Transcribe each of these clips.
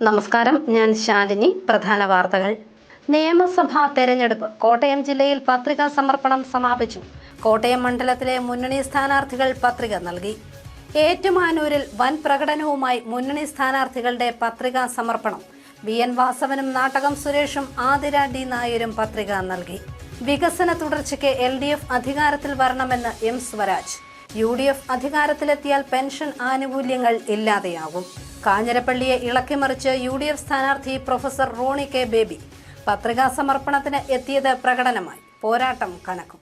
നമസ്കാരം, ഞാൻ ശാലിനി. പ്രധാന വാർത്തകൾ. നിയമസഭാ തെരഞ്ഞെടുപ്പ്. കോട്ടയം ജില്ലയിൽ പത്രികാ സമർപ്പണം സമാപിച്ചു. കോട്ടയം മണ്ഡലത്തിലെ മുന്നണി സ്ഥാനാർത്ഥികൾ പത്രിക നൽകി. ഏറ്റുമാനൂരിൽ വൻ പ്രകടനവുമായി മുന്നണി സ്ഥാനാർത്ഥികളുടെ പത്രികാ സമർപ്പണം. VN വാസവനും നാട്ടകം സുരേഷും ആതിര D നായരും പത്രിക നൽകി. വികസന തുടർച്ചയ്ക്ക് LDF അധികാരത്തിൽ വരണമെന്ന് M സ്വരാജ്. UDF അധികാരത്തിലെത്തിയാൽ പെൻഷൻ ആനുകൂല്യങ്ങൾ ഇല്ലാതെയാകും. കാഞ്ഞിരപ്പള്ളിയെ ഇളക്കിമറിച്ച് UDF സ്ഥാനാർത്ഥി പ്രൊഫസർ റോണി K ബേബി. പത്രികാ സമർപ്പണത്തിന് എത്തിയത് പ്രകടനമായി. പോരാട്ടം കനക്കും.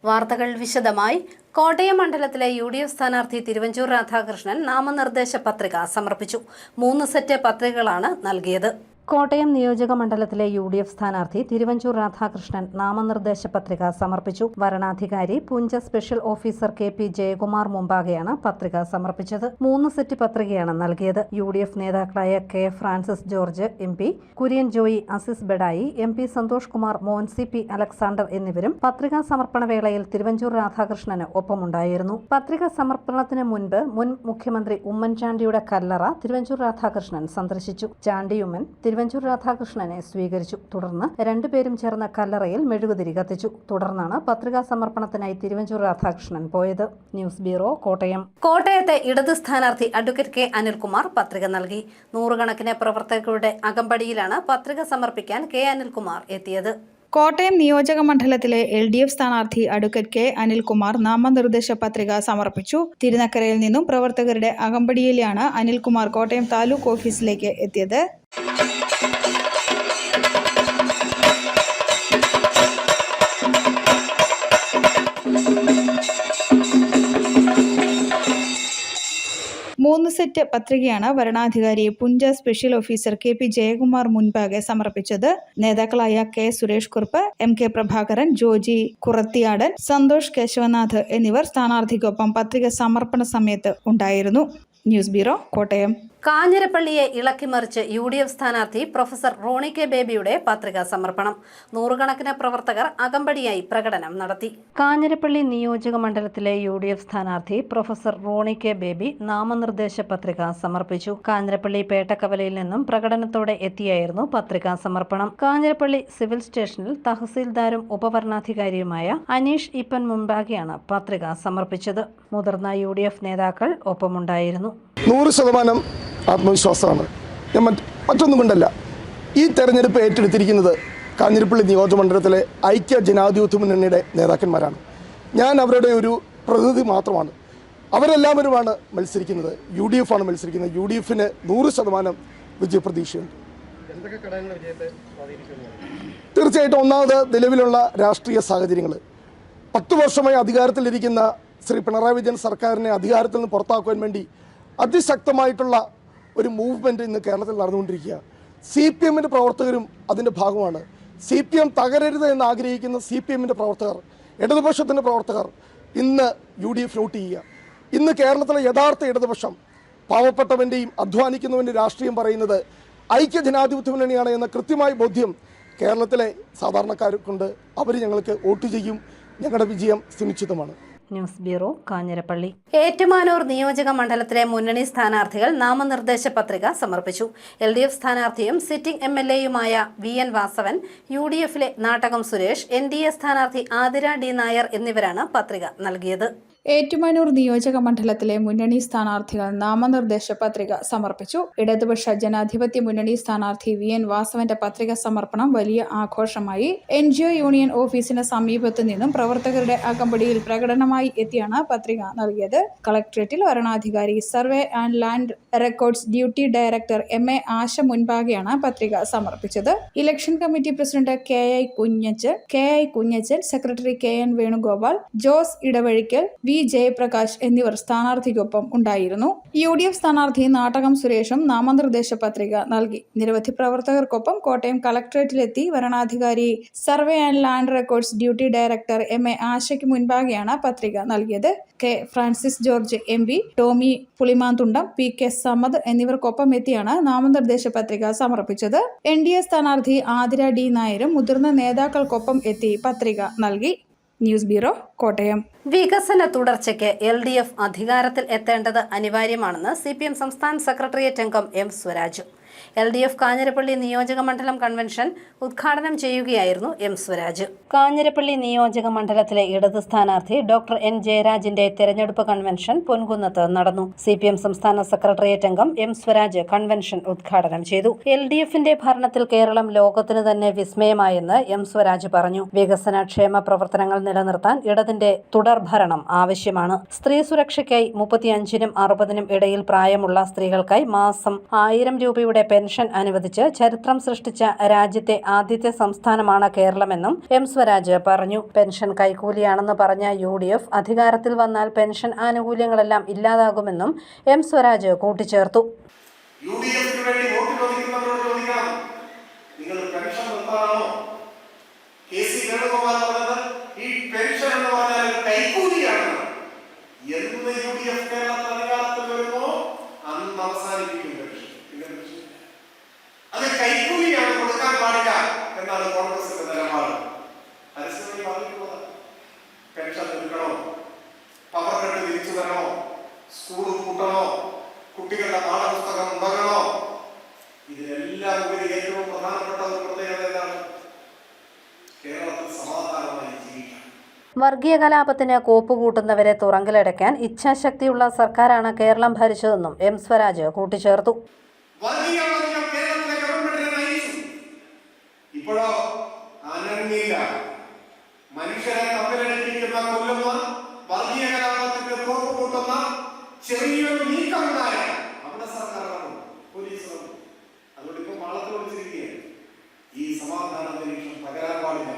വാർത്തകൾ വിശദമായി. കോട്ടയം മണ്ഡലത്തിലെ UDF സ്ഥാനാർത്ഥി തിരുവഞ്ചൂർ രാധാകൃഷ്ണൻ നാമനിർദ്ദേശ പത്രിക സമർപ്പിച്ചു. 3 സെറ്റ് പത്രികകളാണ് നൽകിയത്. കോട്ടയം നിയോജക മണ്ഡലത്തിലെ UDF സ്ഥാനാർത്ഥി തിരുവഞ്ചൂർ രാധാകൃഷ്ണൻ നാമനിർദ്ദേശ പത്രിക സമർപ്പിച്ചു. വരണാധികാരി പുഞ്ച സ്പെഷ്യൽ ഓഫീസർ KP ജയകുമാർ മുമ്പാകെയാണ് പത്രിക സമർപ്പിച്ചത്. 3 സെറ്റ് പത്രികയാണ് നൽകിയത്. UDF നേതാക്കളായ K Francis George MP, Kurian Joy, Asis Bedayi, MP Santhosh Kumar, മോൻ CP അലക്സാണ്ടർ എന്നിവരും പത്രികാ സമർപ്പണ വേളയിൽ തിരുവഞ്ചൂർ രാധാകൃഷ്ണന് ഒപ്പമുണ്ടായിരുന്നു. പത്രിക സമർപ്പണത്തിന് മുൻപ് മുൻ മുഖ്യമന്ത്രി ഉമ്മൻചാണ്ടിയുടെ കല്ലറ തിരുവഞ്ചൂർ രാധാകൃഷ്ണൻ സന്ദർശിച്ചു. ചാണ്ടിയുമ്മൻ തിരുവഞ്ചൂർ രാധാകൃഷ്ണനെ സ്വീകരിച്ചു. തുടർന്ന് രണ്ടുപേരും ചേർന്ന കല്ലറയിൽ മെഴുകുതിരി കത്തിച്ചു. തുടർന്നാണ് പത്രികാ സമർപ്പണത്തിനായി തിരുവഞ്ചൂർ രാധാകൃഷ്ണൻ പോയത്. News bureau, Kottayam. കോട്ടയത്തെ ഇടത് സ്ഥാനാർത്ഥി അഡ്വക്കേറ്റ് K അനിൽകുമാർ പത്രിക നൽകി. 100 കണക്കിന് പ്രവർത്തകരുടെ അകമ്പടിയിലാണ് പത്രിക സമർപ്പിക്കാൻ K അനിൽകുമാർ എത്തിയത്. കോട്ടയം നിയോജക മണ്ഡലത്തിലെ LDF സ്ഥാനാർത്ഥി അഡ്വക്കേറ്റ് K അനിൽകുമാർ നാമനിർദ്ദേശ പത്രിക സമർപ്പിച്ചു. തിരുനക്കരയിൽ നിന്നും പ്രവർത്തകരുടെ അകമ്പടിയിലാണ് അനിൽകുമാർ കോട്ടയം താലൂക്ക് ഓഫീസിലേക്ക് എത്തിയത്. മൂന്ന് സെറ്റ് പത്രികയാണ് വരണാധികാരി പുഞ്ച സ്പെഷ്യൽ ഓഫീസർ KP ജയകുമാർ മുൻപാകെ സമർപ്പിച്ചത്. നേതാക്കളായ K സുരേഷ് കുറുപ്പ്, MK പ്രഭാകരൻ, ജോജി കുറത്തിയാടൻ, സന്തോഷ് കേശവനാഥ് എന്നിവർ സ്ഥാനാർത്ഥിക്കൊപ്പം പത്രിക സമർപ്പണ സമയത്ത് ഉണ്ടായിരുന്നു. News bureau, Kottayam. കാഞ്ഞിരപ്പള്ളിയെ ഇളക്കിമറിച്ച് UDF സ്ഥാനാർത്ഥി പ്രൊഫസർ റോണി K ബേബിയുടെ പത്രികാ സമർപ്പണം. 100 കണക്കിന് പ്രവർത്തകർ അകമ്പടിയായി പ്രകടനം നടത്തി. കാഞ്ഞിരപ്പള്ളി നിയോജക മണ്ഡലത്തിലെ UDF സ്ഥാനാർത്ഥി പ്രൊഫസർ റോണി K ബേബി നാമനിർദ്ദേശ പത്രിക സമർപ്പിച്ചു. കാഞ്ഞിരപ്പള്ളി പേട്ടക്കവലയിൽ നിന്നും പ്രകടനത്തോടെ എത്തിയായിരുന്നു പത്രികാ സമർപ്പണം. കാഞ്ഞിരപ്പള്ളി സിവിൽ സ്റ്റേഷനിൽ തഹസീൽദാരും ഉപവരണാധികാരിയുമായ അനീഷ് ഇപ്പൻ മുൻപാകെയാണ് പത്രിക സമർപ്പിച്ചത്. മുതിർന്ന UDF നേതാക്കൾ ഒപ്പമുണ്ടായിരുന്നു. 100% ആത്മവിശ്വാസമാണ്. ഞാൻ മറ്റൊന്നും കൊണ്ടല്ല. ഈ തെരഞ്ഞെടുപ്പ് ഏറ്റെടുത്തിരിക്കുന്നത് കാഞ്ഞിരപ്പള്ളി നിയോജകമണ്ഡലത്തിലെ ഐക്യ ജനാധിപത്യ മുന്നണിയുടെ നേതാക്കന്മാരാണ്. ഞാൻ അവരുടെ ഒരു പ്രതിനിധി മാത്രമാണ്. അവരെല്ലാവരുമാണ് മത്സരിക്കുന്നത്. UDF ആണ് മത്സരിക്കുന്നത്. UDFന് 100% വിജയപ്രതീക്ഷയുണ്ട്. തീർച്ചയായിട്ടും ഒന്നാമത് നിലവിലുള്ള രാഷ്ട്രീയ സാഹചര്യങ്ങൾ. 10 വർഷമായി അധികാരത്തിലിരിക്കുന്ന ശ്രീ പിണറായി വിജയൻ സർക്കാരിനെ അധികാരത്തിൽ നിന്ന് പുറത്താക്കുവാൻ വേണ്ടി അതിശക്തമായിട്ടുള്ള ഒരു മൂവ്മെൻറ്റ് ഇന്ന് കേരളത്തിൽ നടന്നുകൊണ്ടിരിക്കുക. CPMൻ്റെ പ്രവർത്തകരും അതിൻ്റെ ഭാഗമാണ്. CPM തകരരുത് എന്ന് ആഗ്രഹിക്കുന്ന CPMൻ്റെ പ്രവർത്തകർ, ഇടതുപക്ഷത്തിൻ്റെ പ്രവർത്തകർ ഇന്ന് UDF വോട്ട് ചെയ്യുക. ഇന്ന് കേരളത്തിലെ യഥാർത്ഥ ഇടതുപക്ഷം പാവപ്പെട്ടവൻ്റെയും അധ്വാനിക്കുന്നവൻ്റെ രാഷ്ട്രീയം പറയുന്നത് ഐക്യ ജനാധിപത്യ മുന്നണിയാണ് എന്ന കൃത്യമായ ബോധ്യം കേരളത്തിലെ സാധാരണക്കാർക്കുണ്ട്. അവർ ഞങ്ങൾക്ക് വോട്ട് ചെയ്യും. ഞങ്ങളുടെ വിജയം സുനിശ്ചിതമാണ്. News bureau, Kanjirappally. ഏറ്റുമാനൂർ നിയോജക മണ്ഡലത്തിലെ മുന്നണി സ്ഥാനാർത്ഥികൾ നാമനിർദ്ദേശ പത്രിക സമർപ്പിച്ചു. LDF സ്ഥാനാർത്ഥിയും സിറ്റിംഗ് MLAയുമായ VN വാസവൻ, UDFലെ നാട്ടകം സുരേഷ്, NDA സ്ഥാനാർത്ഥി ആതിര D നായർ എന്നിവരാണ് പത്രിക നൽകിയത്. ഏറ്റുമാനൂർ നിയോജക മണ്ഡലത്തിലെ മുന്നണി സ്ഥാനാർത്ഥികൾ നാമനിർദ്ദേശ പത്രിക സമർപ്പിച്ചു. ഇടതുപക്ഷ ജനാധിപത്യ മുന്നണി സ്ഥാനാർത്ഥി VN വാസവന്റെ പത്രിക സമർപ്പണം വലിയ ആഘോഷമായി. NGO യൂണിയൻ ഓഫീസിന് സമീപത്തു നിന്നും പ്രവർത്തകരുടെ അകമ്പടിയിൽ പ്രകടനമായി എത്തിയാണ് പത്രിക നൽകിയത്. കളക്ട്രേറ്റിൽ വരണാധികാരി survey and land records duty director MA Asha മുൻപാകെയാണ് പത്രിക സമർപ്പിച്ചത്. Election committee president KI Kunjachan, secretary KN Venugopal, Jose Edavazhikkal, V Jayaprakash എന്നിവർ സ്ഥാനാർത്ഥിക്കൊപ്പം ഉണ്ടായിരുന്നു. UDF സ്ഥാനാർത്ഥി നാട്ടകം സുരേഷും നാമനിർദ്ദേശ പത്രിക നൽകി. നിരവധി പ്രവർത്തകർക്കൊപ്പം കോട്ടയം കളക്ട്രേറ്റിലെത്തി വരണാധികാരി survey and land records duty director MA ആശയ്ക്ക് മുൻപാകെയാണ് പത്രിക നൽകിയത്. K Francis George MP, Tomy Pulimanthundam, PK Samad എന്നിവർക്കൊപ്പം എത്തിയാണ് നാമനിർദ്ദേശ പത്രിക സമർപ്പിച്ചത്. NDA സ്ഥാനാർത്ഥി ആതിര D നായരും മുതിർന്ന നേതാക്കൾക്കൊപ്പം എത്തി പത്രിക നൽകി. News bureau, Kottayam. വികസന തുടർച്ചയ്ക്ക് LDF അധികാരത്തിൽ എത്തേണ്ടത് അനിവാര്യമാണെന്ന് CPM സംസ്ഥാന സെക്രട്ടേറിയറ്റ് അംഗം M സ്വരാജ്. LDF കാഞ്ഞിരപ്പള്ളി നിയോജക മണ്ഡലം കൺവെൻഷൻ ഉദ്ഘാടനം ചെയ്യുകയായിരുന്നു എം സ്വരാജ്. കാഞ്ഞിരപ്പള്ളി നിയോജക മണ്ഡലത്തിലെ ഇടത് സ്ഥാനാർത്ഥി ഡോക്ടർ N ജയരാജിന്റെ തെരഞ്ഞെടുപ്പ് കൺവെൻഷൻ പൊൻകുന്നത്ത് നടന്നു. CPM സംസ്ഥാന സെക്രട്ടേറിയറ്റ് അംഗം എം സ്വരാജ് കൺവെൻഷൻ ഉദ്ഘാടനം ചെയ്തു. LDFന്റെ ഭരണത്തിൽ കേരളം ലോകത്തിന് തന്നെ വിസ്മയമായെന്ന് എം സ്വരാജ് പറഞ്ഞു. വികസന ക്ഷേമ പ്രവർത്തനങ്ങൾ നിലനിർത്താൻ ഇടതിന്റെ തുടർഭരണം ആവശ്യമാണ്. സ്ത്രീ സുരക്ഷയ്ക്കായി 35-നും 60-നും ഇടയിൽ പ്രായമുള്ള സ്ത്രീകൾക്കായി മാസം 1000 രൂപയുടെ പെൻഷൻ അനുവദിച്ച് ചരിത്രം സൃഷ്ടിച്ച രാജ്യത്തെ ആദ്യത്തെ സംസ്ഥാനമാണ് കേരളമെന്നും എം സ്വരാജ് പറഞ്ഞു. പെൻഷൻ കൈക്കൂലിയാണെന്ന് പറഞ്ഞ UDF അധികാരത്തിൽ വന്നാൽ പെൻഷൻ ആനുകൂല്യങ്ങളെല്ലാം ഇല്ലാതാകുമെന്നും എം സ്വരാജ് കൂട്ടിച്ചേർത്തു. അത് കൈക്കൂലിയാണ്, കൊടുക്കാൻ പാടില്ല എന്നാണ് കോൺഗ്രസിന്റെ നിലപാട്. പരസ്യമായി പറഞ്ഞിട്ടുള്ളത് പെൻഷൻ നൽകണോ, പവർ കട്ട് തിരിച്ചു തരണോ, സ്കൂൾ കൂട്ടണോ, കുട്ടികളുടെ പാഠപുസ്തകം ഉണ്ടാകണോ, ഇതിനെല്ലാം ഉപരി ഏറ്റവും പ്രധാനപ്പെട്ട ഒരു പ്രത്യേകത എന്താണ്? കേരളത്തിൽ സമാധാനമായി ജീവിക്കാം. വർഗീയ കലാപത്തിന് കോപ്പുകൂട്ടുന്നവരെ തുറങ്കിലടയ്ക്കാൻ ഇച്ഛാശക്തിയുള്ള സർക്കാരാണ് കേരളം ഭരിച്ചതെന്നും എം സ്വരാജ് കൂട്ടിച്ചേർത്തു. ഇപ്പോഴോ അനങ്ങിയില്ല. മനുഷ്യരെ തമ്മിലടിപ്പിക്കുന്ന, കൊല്ലുന്ന, വർഗീയ കലാപത്തിന് കോപ്പുകൂട്ടുന്ന ചെറിയൊരു നീക്കമുണ്ടായ അവിടെ സർക്കാരാണ്, പോലീസ് വന്നു. അതുകൊണ്ട് ഇപ്പൊ മാളത്തിൽ വിളിച്ചിരിക്കുകയാണ്. ഈ സമാധാന അന്തരീക്ഷം പകരാൻ പാടില്ല.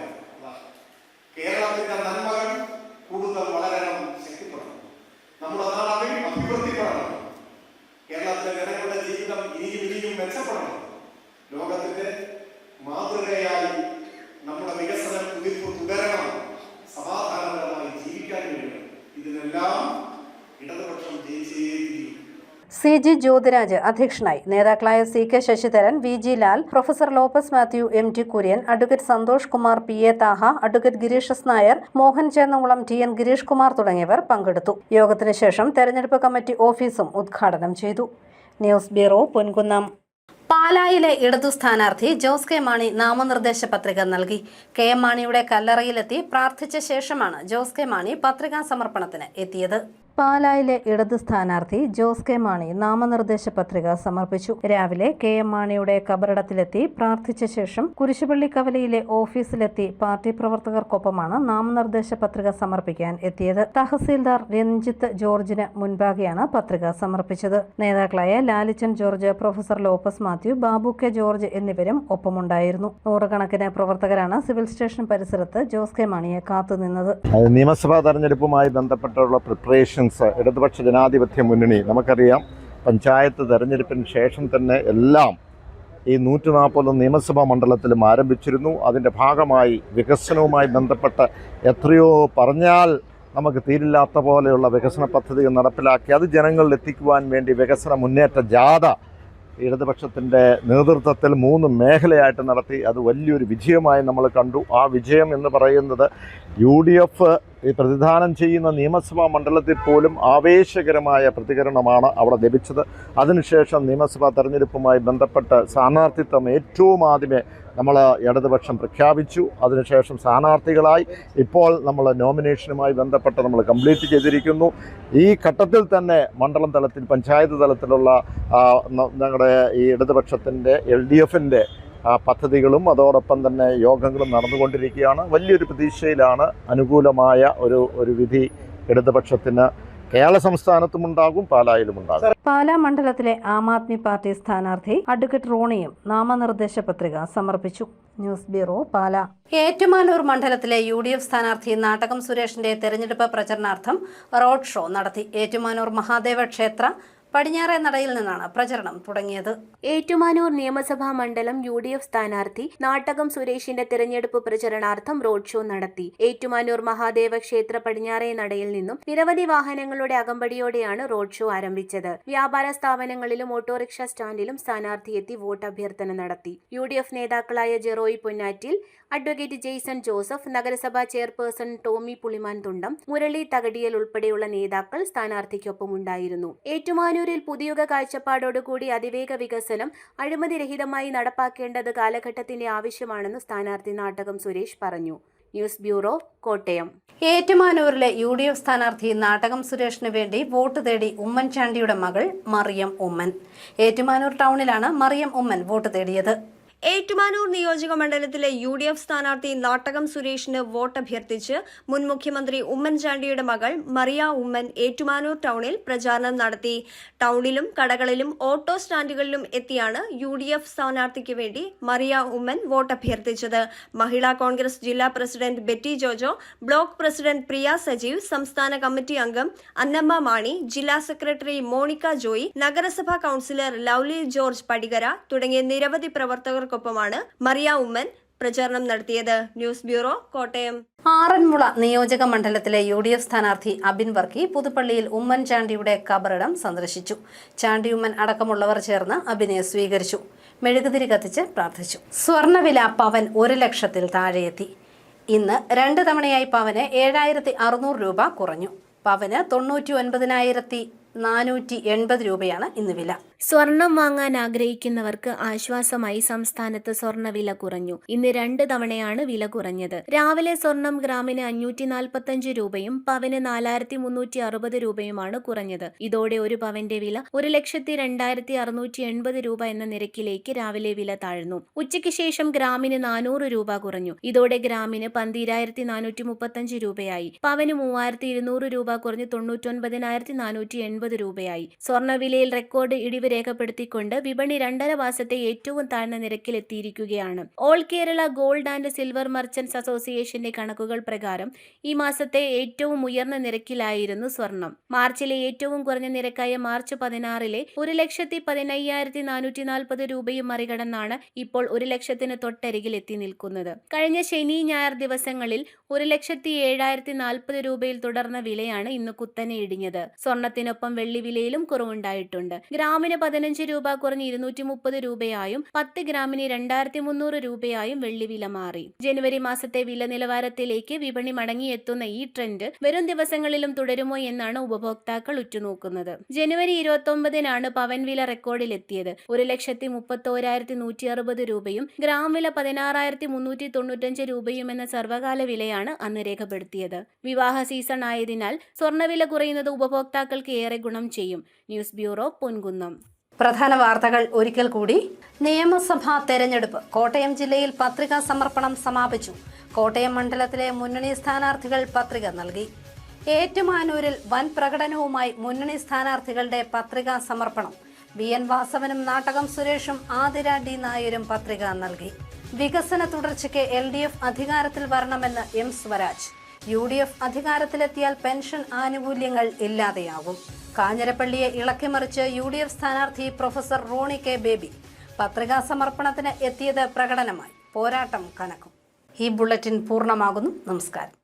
കേരളത്തിന്റെ നന്മകൾ കൂടുതൽ വളരണം, ശക്തിപ്പെടണം. നമ്മുടെ നാട് അഭിവൃദ്ധിപ്പെടണം. കേരളത്തിലെ ജനങ്ങളുടെ ജീവിതം ഇനിയും മെച്ചപ്പെടണം. ലോകത്തിന്റെ മാതൃകയായി നമ്മുടെ വികസന കുതിപ്പ് തുടരണം. സമാധാനപരമായി ജീവിക്കാൻ കഴിയണം. ഇതിനെല്ലാം ഇടതുപക്ഷം ജയിച്ചേ തീരും. CG ജ്യോതിരാജ് അധ്യക്ഷനായി. നേതാക്കളായ CK Sasidharan, VG Lal, professor Lopez Mathew, MT Kurian, advocate Santhosh Kumar, PA Thaha, advocate Gireesh S Nair, Mohan Chennakulam, TN Gireesh Kumar തുടങ്ങിയവർ പങ്കെടുത്തു. യോഗത്തിന് ശേഷം തെരഞ്ഞെടുപ്പ് കമ്മിറ്റി ഓഫീസും ഉദ്ഘാടനം ചെയ്തു. News bureau, Ponkunnam. പാലായിലെ ഇടതു സ്ഥാനാർത്ഥി ജോസ് കെ മാണി നാമനിർദ്ദേശ പത്രിക നൽകി. KM മാണിയുടെ കല്ലറയിലെത്തി പ്രാർത്ഥിച്ച ശേഷമാണ് ജോസ് കെ മാണി പത്രികാ സമർപ്പണത്തിന് എത്തിയത്. പാലായിലെ ഇടത് സ്ഥാനാർത്ഥി ജോസ് കെ മാണി നാമനിർദ്ദേശ പത്രിക സമർപ്പിച്ചു. രാവിലെ KM മാണിയുടെ കബറിടത്തിലെത്തി പ്രാർത്ഥിച്ച ശേഷം കുരിശുപള്ളി കവലയിലെ ഓഫീസിലെത്തി പാർട്ടി പ്രവർത്തകർക്കൊപ്പമാണ് നാമനിർദ്ദേശ പത്രിക സമർപ്പിക്കാൻ എത്തിയത്. തഹസീൽദാർ രഞ്ജിത്ത് ജോർജിന് മുൻപാകെയാണ് പത്രിക സമർപ്പിച്ചത്. നേതാക്കളായ Lalichan George, professor Lopez Mathew, Babu K George എന്നിവരും ഒപ്പമുണ്ടായിരുന്നു. നൂറുകണക്കിന് പ്രവർത്തകരാണ് സിവിൽ സ്റ്റേഷൻ പരിസരത്ത് ജോസ് കെ മാണിയെ കാത്തുനിന്നത്. നിയമസഭാ തെരഞ്ഞെടുപ്പുമായി ബന്ധപ്പെട്ടുള്ള പ്രിപ്പറേഷൻ ഇടതുപക്ഷ ജനാധിപത്യ മുന്നണി, നമുക്കറിയാം പഞ്ചായത്ത് തെരഞ്ഞെടുപ്പിന് ശേഷം തന്നെ എല്ലാം ഈ 140 നിയമസഭാ മണ്ഡലത്തിലും ആരംഭിച്ചിരുന്നു. അതിൻ്റെ ഭാഗമായി വികസനവുമായി ബന്ധപ്പെട്ട് എത്രയോ പറഞ്ഞാൽ നമുക്ക് തീരില്ലാത്ത പോലെയുള്ള വികസന പദ്ധതികൾ നടപ്പിലാക്കി അത് ജനങ്ങളിൽ എത്തിക്കുവാൻ വേണ്ടി വികസന മുന്നേറ്റ ജാഥ ഇടതുപക്ഷത്തിൻ്റെ നേതൃത്വത്തിൽ 3 മേഖലയായിട്ട് നടത്തി. അത് വലിയൊരു വിജയമായി നമ്മൾ കണ്ടു. ആ വിജയം എന്ന് പറയുന്നത് UDF ഈ പ്രതിദാനം ചെയ്യുന്ന നിയമസഭാ മണ്ഡലത്തിൽ പോലും ആവേശകരമായ പ്രതികരണമാണ് അവിടെ ലഭിച്ചത്. അതിനുശേഷം നിയമസഭാ തെരഞ്ഞെടുപ്പുമായി ബന്ധപ്പെട്ട് സ്ഥാനാർത്ഥിത്വം ഏറ്റവും ആദ്യമേ നമ്മൾ ഇടതുപക്ഷം പ്രഖ്യാപിച്ചു. അതിനുശേഷം സ്ഥാനാർത്ഥികളായി ഇപ്പോൾ നമ്മൾ നോമിനേഷനുമായി ബന്ധപ്പെട്ട് നമ്മൾ കംപ്ലീറ്റ് ചെയ്തിരിക്കുന്നു. ഈ ഘട്ടത്തിൽ തന്നെ മണ്ഡലം തലത്തിൽ, പഞ്ചായത്ത് തലത്തിലുള്ള ഞങ്ങളുടെ ഈ ഇടതുപക്ഷത്തിൻ്റെ LDFൻ്റെ പദ്ധതികളും അതോടൊപ്പം തന്നെ യോഗങ്ങളും നടന്നുകൊണ്ടിരിക്കുകയാണ്. വലിയൊരു പ്രതീക്ഷയിലാണ്. അനുകൂലമായ ഒരു വിധി ഇടതുപക്ഷത്തിന് കേരള സംസ്ഥാനത്തുമുണ്ടാകും, പാലായിലുമുണ്ടാകും. പാലാ മണ്ഡലത്തിലെ ആം ആദ്മി പാർട്ടി സ്ഥാനാർത്ഥി അഡ്വക്കേറ്റ് റോണിയും നാമനിർദ്ദേശ പത്രിക സമർപ്പിച്ചു. News bureau, Pala. ഏറ്റുമാനൂർ മണ്ഡലത്തിലെ UDF സ്ഥാനാർത്ഥി നാട്ടകം സുരേഷിന്റെ തെരഞ്ഞെടുപ്പ് പ്രചരണാർത്ഥം റോഡ് ഷോ നടത്തി. ഏറ്റുമാനൂർ മഹാദേവ ക്ഷേത്ര പടിഞ്ഞാറേ നടയിൽ നിന്നാണ് പ്രചരണം തുടങ്ങിയത്. ഏറ്റുമാനൂർ നിയമസഭാ മണ്ഡലം UDF സ്ഥാനാർത്ഥി നാട്ടകം സുരേഷിന്റെ തെരഞ്ഞെടുപ്പ് പ്രചരണാർത്ഥം റോഡ് ഷോ നടത്തി. ഏറ്റുമാനൂർ മഹാദേവ ക്ഷേത്ര പടിഞ്ഞാറേ നടയിൽ നിന്നും നിരവധി വാഹനങ്ങളുടെ അകമ്പടിയോടെയാണ് റോഡ് ഷോ ആരംഭിച്ചത്. വ്യാപാര സ്ഥാപനങ്ങളിലും ഓട്ടോറിക്ഷ സ്റ്റാൻഡിലും സ്ഥാനാർത്ഥിയെത്തി വോട്ട് അഭ്യർത്ഥന നടത്തി. UDF നേതാക്കളായ ജെറോയി പൊന്നാറ്റിൽ, അഡ്വക്കേറ്റ് ജെയ്സൺ ജോസഫ്, നഗരസഭാ ചെയർപേഴ്സൺ ടോമി പുളിമാൻ തുണ്ടം, മുരളി തകടിയൽ ഉൾപ്പെടെയുള്ള നേതാക്കൾ സ്ഥാനാർത്ഥിക്കൊപ്പമുണ്ടായിരുന്നു. ഏറ്റുമാനൂർ ഏറ്റുമാനൂരിൽ പുതിയുഗ കാഴ്ചപ്പാടോടുകൂടി അതിവേഗ വികസനം അഴിമതിരഹിതമായി നടപ്പാക്കേണ്ടത് കാലഘട്ടത്തിന്റെ ആവശ്യമാണെന്ന് സ്ഥാനാർത്ഥി നാട്ടകം സുരേഷ് പറഞ്ഞു. News bureau, Kottayam. ഏറ്റുമാനൂരിലെ UDF സ്ഥാനാർത്ഥി നാട്ടകം സുരേഷിന് വേണ്ടി വോട്ട് തേടി ഉമ്മൻചാണ്ടിയുടെ മകൾ മറിയം ഉമ്മൻ. ഏറ്റുമാനൂർ ടൗണിലാണ് മറിയം ഉമ്മൻ വോട്ട് തേടിയത്. ഏറ്റുമാനൂർ നിയോജക മണ്ഡലത്തിലെ UDF സ്ഥാനാർത്ഥി നാട്ടകം സുരേഷിന് വോട്ടഭ്യർത്ഥിച്ച് മുൻ മുഖ്യമന്ത്രി ഉമ്മൻചാണ്ടിയുടെ മകൾ മറിയ ഉമ്മൻ ഏറ്റുമാനൂർ ടൗണിൽ പ്രചാരണം നടത്തി. ടൗണിലും കടകളിലും ഓട്ടോ സ്റ്റാൻഡുകളിലും എത്തിയാണ് UDF സ്ഥാനാർത്ഥിക്ക് വേണ്ടി മറിയ ഉമ്മൻ വോട്ടഭ്യർത്ഥിച്ചത്. മഹിളാ കോൺഗ്രസ് ജില്ലാ president Betty Jojo, block president Priya Sajeev, സംസ്ഥാന കമ്മിറ്റി അംഗം അന്നമ്മ മാണി, ജില്ലാ സെക്രട്ടറി മോണിക്ക ജോയി, നഗരസഭാ കൌൺസിലർ ലൗലി ജോർജ് പടികര തുടങ്ങിയ നിരവധി പ്രവർത്തകർ ാണ് മറിയ ഉമ്മൻ പ്രചാരണം നടത്തിയത്. News bureau, Kottayam. ആറന്മുള നിയോജക മണ്ഡലത്തിലെ UDF സ്ഥാനാർത്ഥി അബിൻ വർക്കി പുതുപ്പള്ളിയിൽ ഉമ്മൻചാണ്ടിയുടെ കബറിടം സന്ദർശിച്ചു. ചാണ്ടിയുമ്മൻ അടക്കമുള്ളവർ ചേർന്ന് അബിനെ സ്വീകരിച്ചു. മെഴുകുതിരി കത്തിച്ച് പ്രാർത്ഥിച്ചു. സ്വർണ്ണവില പവൻ 1 ലക്ഷത്തിൽ താഴെയെത്തി. ഇന്ന് 2 തവണയായി പവന് 7,600 രൂപ കുറഞ്ഞു. പവന് 99,480 രൂപയാണ് ഇന്ന് വില. സ്വർണം വാങ്ങാൻ ആഗ്രഹിക്കുന്നവർക്ക് ആശ്വാസമായി സംസ്ഥാനത്ത് സ്വർണ്ണവില കുറഞ്ഞു. ഇന്ന് 2 തവണയാണ് വില കുറഞ്ഞത്. രാവിലെ സ്വർണം ഗ്രാമിന് 545 രൂപയും പവന് 4,360 രൂപയുമാണ് കുറഞ്ഞത്. ഇതോടെ ഒരു പവന്റെ വില 1,02,680 രൂപ എന്ന നിരക്കിലേക്ക് രാവിലെ വില താഴ്ന്നു. ഉച്ചയ്ക്ക് ശേഷം ഗ്രാമിന് 400 രൂപ കുറഞ്ഞു. ഇതോടെ ഗ്രാമിന് 12,435 രൂപയായി. പവന് 3,200 രൂപ കുറഞ്ഞ് 99,480 രൂപയായി. സ്വർണ്ണവിലയിൽ റെക്കോർഡ് ഇടിവ് രേഖപ്പെടുത്തിക്കൊണ്ട് വിപണി 2.5 മാസത്തെ ഏറ്റവും താഴ്ന്ന നിരക്കിലെത്തിയിരിക്കുകയാണ്. All Kerala gold and silver merchants അസോസിയേഷന്റെ കണക്കുകൾ പ്രകാരം ഈ മാസത്തെ ഏറ്റവും ഉയർന്ന നിരക്കിലായിരുന്നു സ്വർണം. മാർച്ചിലെ ഏറ്റവും കുറഞ്ഞ നിരക്കായ മാർച്ച് 16-ലെ 1,15,440 രൂപയും മറികടന്നാണ് ഇപ്പോൾ 1 ലക്ഷത്തിന് തൊട്ടരികിൽ എത്തി നിൽക്കുന്നത്. കഴിഞ്ഞ ശനി ഞായർ ദിവസങ്ങളിൽ 1,07,040 രൂപയിൽ തുടർന്ന വിലയാണ് ഇന്ന് കുത്തനെ ഇടിഞ്ഞത്. സ്വർണത്തിനൊപ്പം വെള്ളി വിലയിലും കുറവുണ്ടായിട്ടുണ്ട്. ഗ്രാമിന് 15 രൂപ കുറഞ്ഞ് 230 രൂപയായും 10 ഗ്രാമിന് 2,300 രൂപയായും വെള്ളി വില മാറി. ജനുവരി മാസത്തെ വില നിലവാരത്തിലേക്ക് വിപണി മടങ്ങിയെത്തുന്ന ഈ ട്രെൻഡ് വരും ദിവസങ്ങളിലും തുടരുമോ എന്നാണ് ഉപഭോക്താക്കൾ ഉറ്റുനോക്കുന്നത്. ജനുവരി 29-നാണ് പവൻ വില റെക്കോർഡിലെത്തിയത്. 1,31,160 രൂപയും ഗ്രാം വില 16,395 രൂപയും എന്ന സർവകാല വിലയാണ് അന്ന് രേഖപ്പെടുത്തിയത്. വിവാഹ സീസൺ ആയതിനാൽ സ്വർണ്ണവില കുറയുന്നത് ഉപഭോക്താക്കൾക്ക് ഏറെ ഗുണം ചെയ്യും. News bureau, Ponkunnam. പ്രധാന വാർത്തകൾ ഒരിക്കൽ കൂടി. നിയമസഭാ തെരഞ്ഞെടുപ്പ്. കോട്ടയം ജില്ലയിൽ പത്രികാ സമർപ്പണം സമാപിച്ചു. കോട്ടയം മണ്ഡലത്തിലെ മുന്നണി സ്ഥാനാർത്ഥികൾ പത്രിക നൽകി. ഏറ്റുമാനൂരിൽ വൻ പ്രകടനവുമായി മുന്നണി സ്ഥാനാർത്ഥികളുടെ പത്രികാ സമർപ്പണം. VN വാസവനും നാട്ടകം സുരേഷും ആതിര D നായരും പത്രിക നൽകി. വികസന തുടർച്ചയ്ക്ക് LDF അധികാരത്തിൽ വരണമെന്ന് M സ്വരാജ്. UDF അധികാരത്തിലെത്തിയാൽ പെൻഷൻ ആനുകൂല്യങ്ങൾ ഇല്ലാതെയാകും. കാഞ്ഞിരപ്പള്ളിയെ ഇളക്കിമറിച്ച് UDF സ്ഥാനാർത്ഥി പ്രൊഫസർ റോണി K ബേബി. പത്രികാ സമർപ്പണത്തിന് എത്തിയത് പ്രകടനമായി. പോരാട്ടം കനക്കും. ഈ ബുള്ളറ്റിൻ പൂർണ്ണമാകുന്നു. നമസ്കാരം.